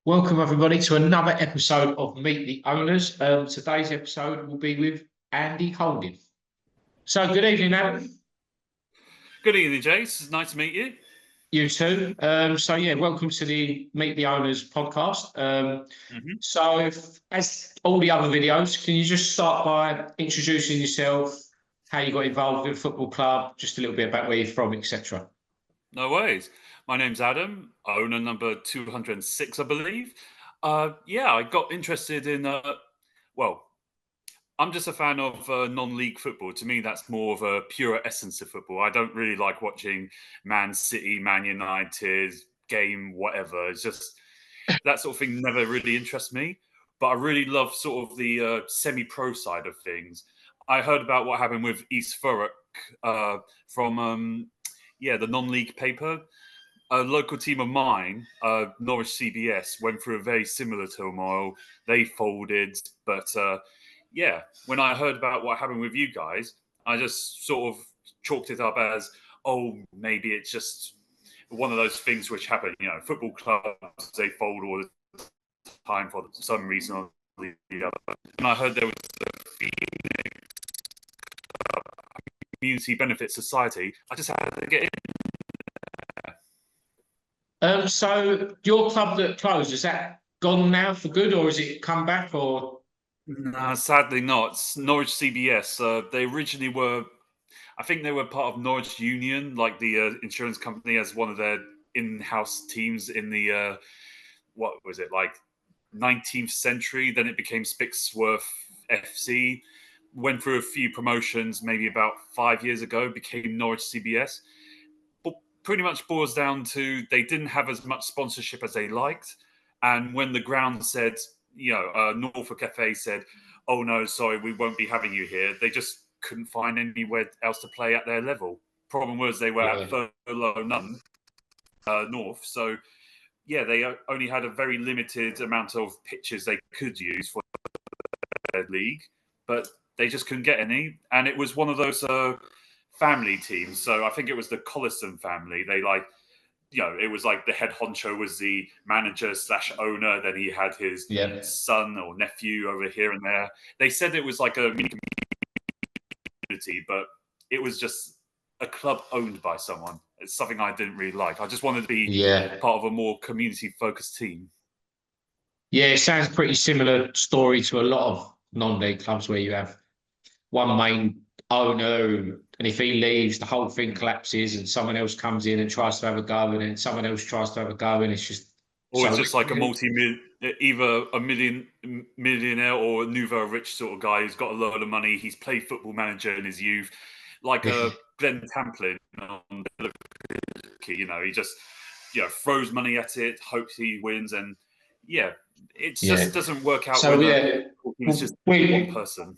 Welcome everybody to another episode of Meet the Owners. Today's episode will be with Andy Houlding. So good evening, Adam. Good evening, Jace. Nice to meet you. You too. Welcome to the Meet the Owners podcast. As all the other videos, can you just start by introducing yourself, how you got involved with the football club, just a little bit about where you're from, etc. No worries. My name's Adam, owner number 206, I believe. I got interested in, I'm just a fan of non-league football. To me, that's more of a pure essence of football. I don't really like watching Man City, Man United, game, whatever. It's just that sort of thing never really interests me. But I really love sort of the semi-pro side of things. I heard about what happened with East Thurrock from the non-league paper. A local team of mine, Norwich CBS, went through a very similar turmoil. They folded, but when I heard about what happened with you guys, I just sort of chalked it up as, oh, maybe it's just one of those things which happen. You know, football clubs, they fold all the time for some reason or the other. And I heard there was a Phoenix Community Benefit Society. I just had to get in. So your club that closed, is that gone now for good, or has it come back, or? No, sadly not. It's Norwich CBS. They originally were, I think they were part of Norwich Union, like the insurance company, as one of their in-house teams in the, what was it, like 19th century. Then it became Spixworth FC. Went through a few promotions, maybe about 5 years ago, became Norwich CBS. But pretty much boils down to they didn't have as much sponsorship as they liked. And when the ground said, Norfolk FA said, oh no, sorry, we won't be having you here, they just couldn't find anywhere else to play at their level. Problem was they were at furlough none, North. So, they only had a very limited amount of pitches they could use for their league, but they just couldn't get any. And it was one of those family teams. So I think it was the Collison family. They it was like the head honcho was the manager / owner. Then he had his son or nephew over here and there. They said it was like a mini community, but it was just a club owned by someone. It's something I didn't really like. I just wanted to be part of a more community-focused team. Yeah, it sounds pretty similar story to a lot of non-league clubs where you have one main owner, and if he leaves, the whole thing collapses, and someone else comes in and tries to have a go, and then someone else tries to have a go, and it's just. Or it's just like either a millionaire or a nouveau rich sort of guy who's got a load of money. He's played Football Manager in his youth, like a Glenn Tamplin on he just throws money at it, hopes he wins, and just doesn't work out. So it's just one person.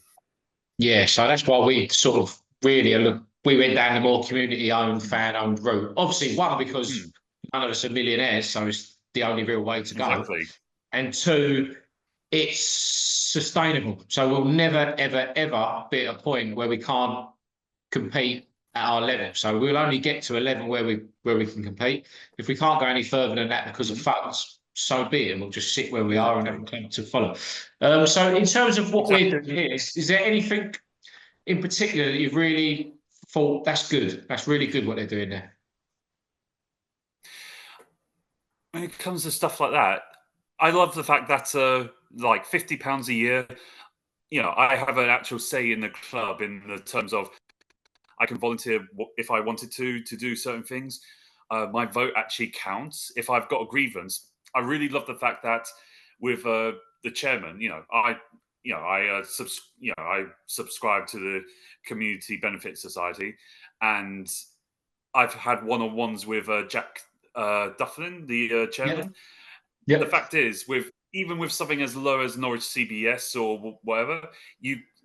Yeah, so that's why we sort of really we went down the more community-owned, fan-owned route. Obviously, one, because none of us are millionaires, so it's the only real way to go. Exactly. And two, it's sustainable. So we'll never, ever, ever be at a point where we can't compete at our level. So we'll only get to a level where we can compete. If we can't go any further than that because of funds, so be it. We'll just sit where we are and have a club to follow. So in terms of what we're doing here, is there anything in particular that you've really thought that's good? That's really good what they're doing there. When it comes to stuff like that, I love the fact that like £50 a year, I have an actual say in the club in the terms of I can volunteer if I wanted to do certain things. My vote actually counts. If I've got a grievance, I really love the fact that with the chairman, I subscribe to the Community Benefit Society, and I've had one-on-ones with Jack Dufflin, the chairman. The fact is, even with something as low as Norwich CBS or whatever,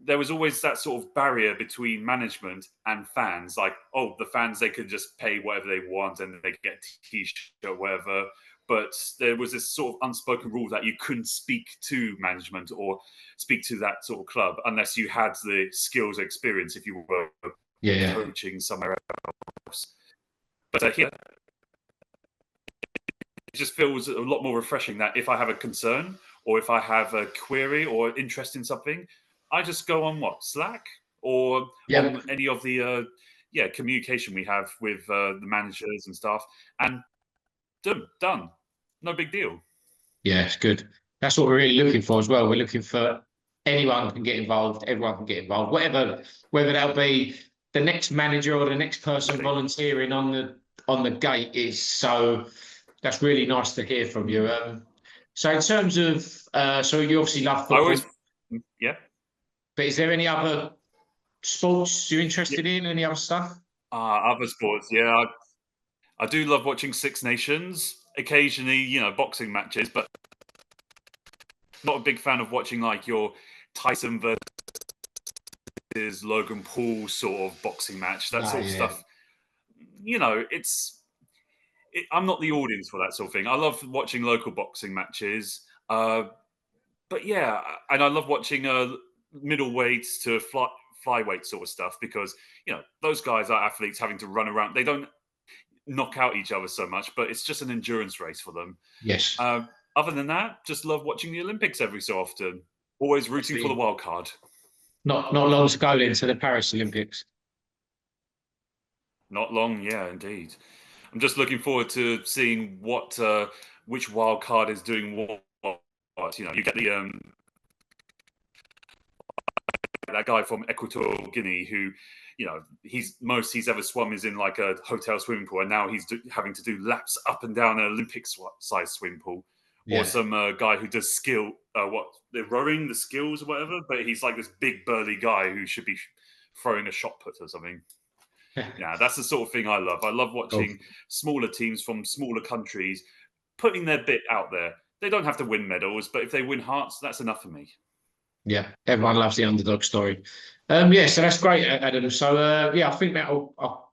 there was always that sort of barrier between management and fans. Like, the fans, they could just pay whatever they want and they get a T-shirt or whatever. But there was this sort of unspoken rule that you couldn't speak to management or speak to that sort of club unless you had the skills or experience if you were coaching somewhere else. But just feels a lot more refreshing that if I have a concern or if I have a query or interest in something, I just go on Slack or Yeah. on any of the communication we have with the managers and stuff, and done. No big deal. Yeah, it's good. That's what we're really looking for as well. We're looking for anyone can get involved, everyone can get involved, whether that'll be the next manager or the next person volunteering on the gate is. So that's really nice to hear from you. So in terms of, so you obviously love football, Yeah. but is there any other sports you're interested in? Any other stuff? Other sports, yeah. I do love watching Six Nations. Occasionally, boxing matches, but not a big fan of watching like your Tyson versus Logan Paul sort of boxing match. That sort of stuff. I'm not the audience for that sort of thing. I love watching local boxing matches. But yeah, and I love watching middleweights to flyweight sort of stuff because those guys are athletes having to run around. They don't knock out each other so much, but it's just an endurance race for them. Yes. Other than that, just love watching the Olympics every so often. Always rooting for the wild card. Not long to go into the Paris Olympics. Not long, yeah, indeed. I'm just looking forward to seeing which wild card is doing what. You get the that guy from Equatorial Guinea who, he's ever swum is in like a hotel swimming pool, and now he's having to do laps up and down an Olympic-sized swimming pool. Yeah. Or some guy who does they're rowing the skills or whatever, but he's like this big burly guy who should be throwing a shot put or something. Yeah, that's the sort of thing I love. I love watching smaller teams from smaller countries putting their bit out there. They don't have to win medals, but if they win hearts, that's enough for me. Yeah, everyone loves the underdog story. Yeah, so that's great, Adam. So I think I'll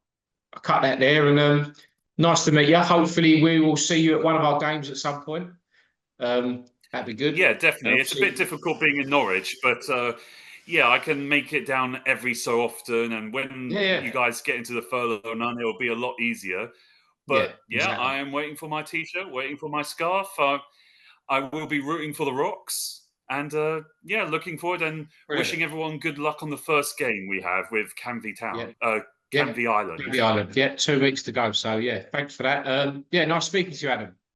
cut that there. And nice to meet you. Hopefully, we will see you at one of our games at some point. That'd be good. Yeah, definitely. It's a bit difficult being in Norwich, but I can make it down every so often. And when you guys get into the furlough run, it will be a lot easier. But exactly. I am waiting for my T-shirt, waiting for my scarf. I will be rooting for the Rocks. And looking forward and wishing everyone good luck on the first game we have with Canvey Town, Canvey Island. Canvey Island, 2 weeks to go. So, thanks for that. Nice speaking to you, Adam.